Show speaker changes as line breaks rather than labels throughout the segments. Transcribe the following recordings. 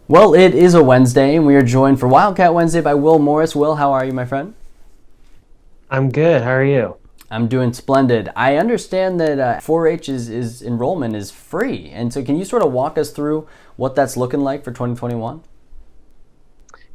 Well, it is a Wednesday, and we are joined for Wildcat Wednesday by Will Morris. Will, how are you, my friend?
I'm good. How are you?
I'm doing splendid. I understand that 4-H is enrollment is free, and so can you sort of walk us through what that's looking like for 2021?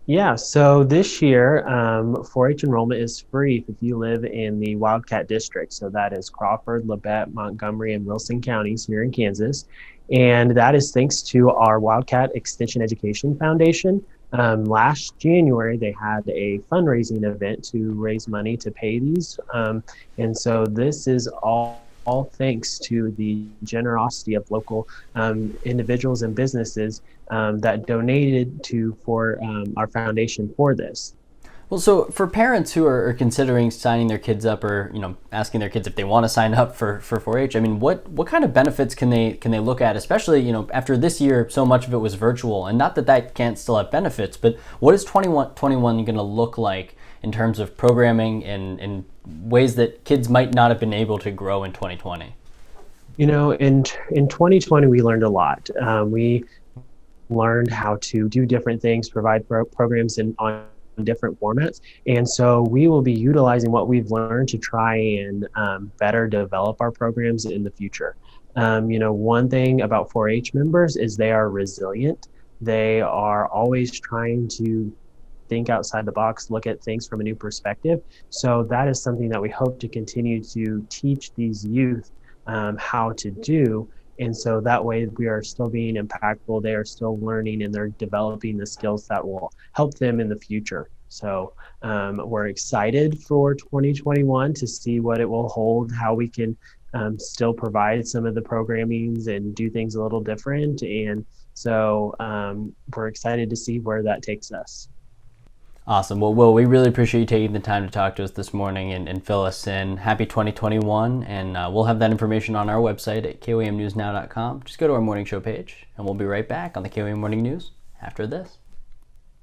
Yeah, so this year, 4-H enrollment is free if you live in the Wildcat District. So that is Crawford, Labette, Montgomery, and Wilson counties here in Kansas. And that is thanks to our Wildcat Extension Education Foundation. Last January, they had a fundraising event to raise money to pay these. And so this is all thanks to the generosity of local individuals and businesses that donated to for our foundation for this.
Well, so for parents who are considering signing their kids up, or asking their kids if they want to sign up for 4-H, I mean, what kind of benefits can they look at, especially after this year, so much of it was virtual, and not that that can't still have benefits, but what is 2021 going to look like in terms of programming and ways that kids might not have been able to grow in 2020?
In 2020, we learned a lot. We learned how to do different things, provide programs on different formats. And so we will be utilizing what we've learned to try and better develop our programs in the future. One thing about 4-H members is they are resilient. They are always trying to think outside the box, look at things from a new perspective. So that is something that we hope to continue to teach these youth how to do. And so that way we are still being impactful. They are still learning and they're developing the skills that will help them in the future. So we're excited for 2021 to see what it will hold, how we can still provide some of the programmings and do things a little different. And so we're excited to see where that takes us.
Awesome. Well, Will, we really appreciate you taking the time to talk to us this morning and fill us in. Happy 2021, and we'll have that information on our website at komnewsnow.com. Just go to our morning show page, and we'll be right back on the KOAM Morning News after this.